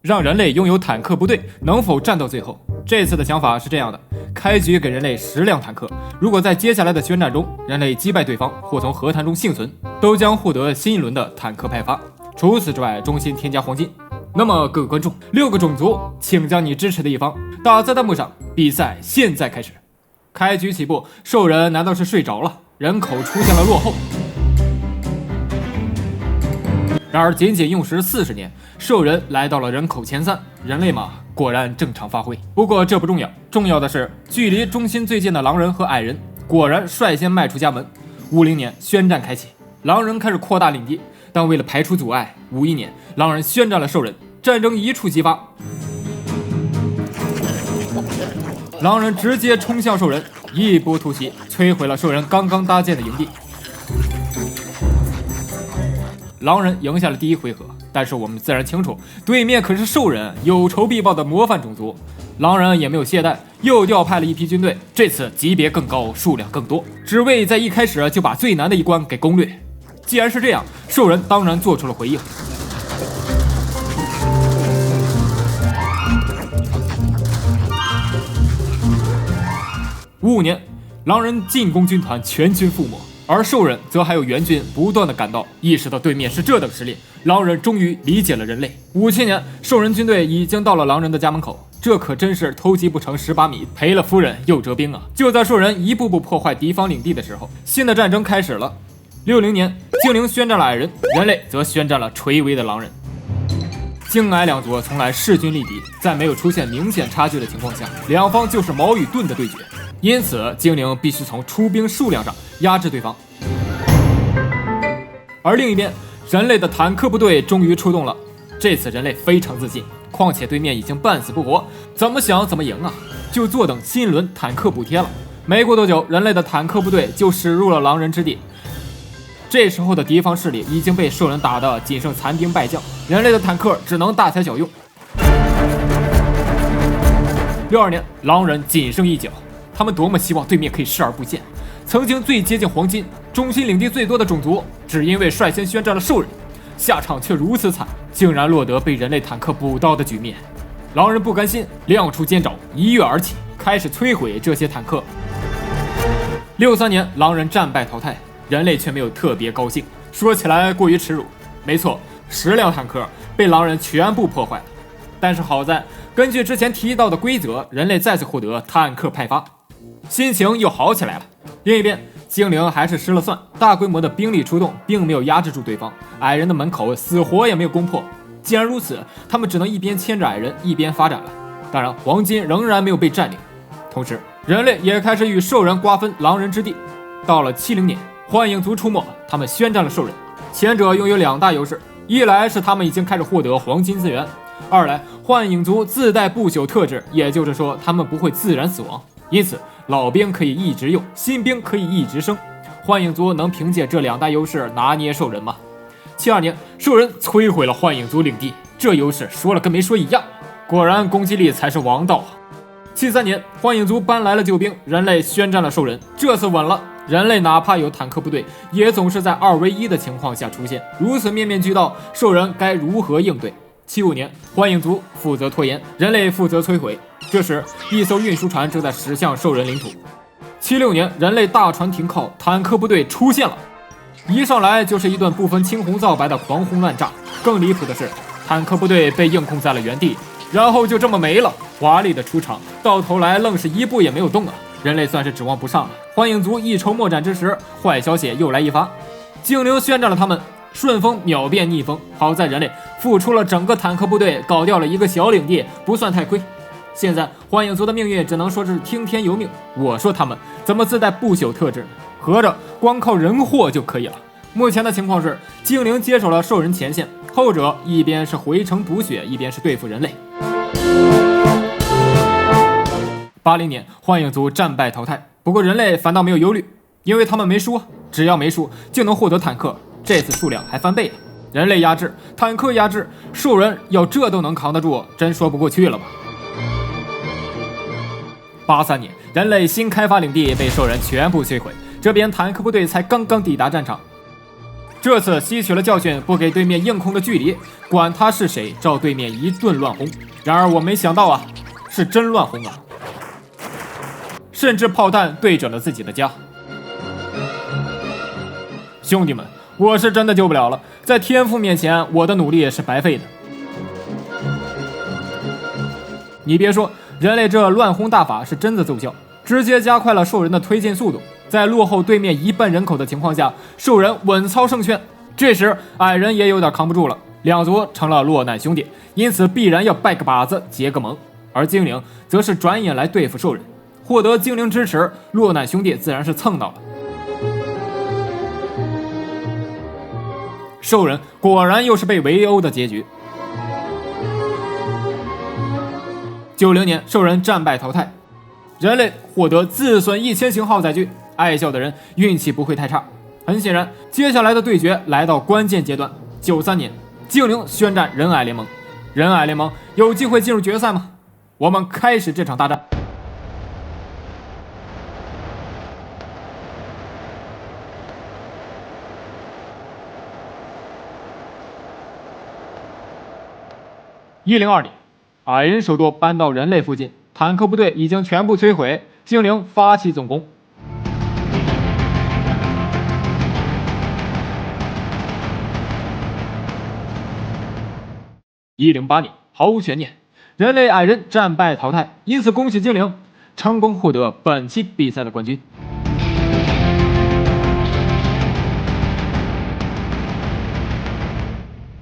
让人类拥有坦克部队，能否战到最后？这次的想法是这样的：开局给人类10辆坦克，如果在接下来的宣战中，人类击败对方或从和谈中幸存，都将获得新一轮的坦克派发。除此之外，中心添加黄金。那么各位观众，6个种族，请将你支持的一方打在弹幕上。比赛现在开始。开局起步，兽人难道是睡着了？人口出现了落后。然而仅仅用时40年，兽人来到了人口前3，人类嘛，果然正常发挥。不过这不重要，重要的是距离中心最近的狼人和矮人果然率先迈出家门。50年宣战开启，狼人开始扩大领地，但为了排除阻碍，51年狼人宣战了兽人，战争一触即发。狼人直接冲向兽人，一波突袭摧毁了兽人刚刚搭建的营地。狼人赢下了第1回合，但是我们自然清楚，对面可是兽人，有仇必报的模范种族。狼人也没有懈怠，又调派了一批军队，这次级别更高，数量更多，只为在一开始就把最难的一关给攻略。既然是这样，兽人当然做出了回应。55年，狼人进攻军团全军覆没，而兽人则还有援军不断的赶到，意识到对面是这等实力，狼人终于理解了人类。57年，兽人军队已经到了狼人的家门口，这可真是偷鸡不成蚀把米，赔了夫人又折兵啊！就在兽人一步步破坏敌方领地的时候，新的战争开始了。60年，精灵宣战了矮人，人类则宣战了垂危的狼人。精矮两族从来势均力敌，在没有出现明显差距的情况下，两方就是矛与盾的对决。因此，精灵必须从出兵数量上压制对方。而另一边，人类的坦克部队终于出动了。这次人类非常自信，况且对面已经半死不活，怎么想怎么赢啊！就坐等新一轮坦克补贴了。没过多久，人类的坦克部队就驶入了狼人之地。这时候的敌方势力已经被兽人打得仅剩残兵败将，人类的坦克只能大材小用。62年，狼人仅剩一角。他们多么希望对面可以视而不见，曾经最接近黄金、中心领地最多的种族，只因为率先宣战了兽人，下场却如此惨，竟然落得被人类坦克补刀的局面。狼人不甘心，亮出尖爪，一跃而起，开始摧毁这些坦克。63年，狼人战败淘汰，人类却没有特别高兴，说起来过于耻辱。没错，10辆坦克被狼人全部破坏了。但是好在，根据之前提到的规则，人类再次获得坦克派发。心情又好起来了。另一边，精灵还是失了算，大规模的兵力出动，并没有压制住对方，矮人的门口死活也没有攻破。既然如此，他们只能一边牵着矮人，一边发展了。当然，黄金仍然没有被占领。同时，人类也开始与兽人瓜分狼人之地。到了70年，幻影族出没，他们宣战了兽人。前者拥有2大优势，一来是他们已经开始获得黄金资源，二来幻影族自带不朽特质，也就是说他们不会自然死亡，因此老兵可以一直用，新兵可以一直生。幻影族能凭借这2大优势拿捏兽人吗？72年，兽人摧毁了幻影族领地，这优势说了跟没说一样，果然攻击力才是王道啊。73年，幻影族搬来了救兵，人类宣战了兽人，这次稳了。人类哪怕有坦克部队，也总是在2v1的情况下出现，如此面面俱到，兽人该如何应对？75年，幻影族负责拖延，人类负责摧毁。这时，一艘运输船正在驶向兽人领土。76年，人类大船停靠，坦克部队出现了，一上来就是一顿不分青红皂白的狂轰滥炸。更离谱的是，坦克部队被硬控在了原地，然后就这么没了。华丽的出场，到头来愣是一步也没有动啊！人类算是指望不上了。幻影族一筹莫展之时，坏消息又来一发，精灵宣战了他们。顺风秒变逆风，好在人类付出了整个坦克部队，搞掉了一个小领地，不算太亏。现在幻影族的命运只能说是听天由命。我说他们怎么自带不朽特质呢？合着光靠人祸就可以了。目前的情况是，精灵接手了兽人前线，后者一边是回城补血，一边是对付人类。80年，幻影族战败淘汰，不过人类反倒没有忧虑，因为他们没输，只要没输就能获得坦克。这次数量还翻倍了，人类压制，坦克压制，兽人要这都能扛得住，真说不过去了吧？83年，人类新开发领地被兽人全部摧毁，这边坦克部队才刚刚抵达战场。这次吸取了教训，不给对面硬控的距离，管他是谁，照对面一顿乱轰。然而我没想到啊，是真乱轰啊，甚至炮弹对准了自己的家。兄弟们，我是真的救不了了，在天赋面前，我的努力是白费的。你别说，人类这乱轰大法是真的奏效，直接加快了兽人的推进速度。在落后对面1半人口的情况下，兽人稳操胜券。这时矮人也有点扛不住了，两族成了落难兄弟，因此必然要拜个把子结个盟。而精灵则是转眼来对付兽人，获得精灵支持，落难兄弟自然是蹭到了。兽人果然又是被围殴的结局。90年，兽人战败淘汰，人类获得自损1000型号载具。爱笑的人运气不会太差。很显然，接下来的对决来到关键阶段。93年，精灵宣战人矮联盟，人矮联盟有机会进入决赛吗？我们开始这场大战。102年，矮人首都搬到人类附近，坦克部队已经全部摧毁，精灵发起总攻。108年，毫无悬念，人类矮人战败淘汰，因此恭喜精灵成功获得本期比赛的冠军。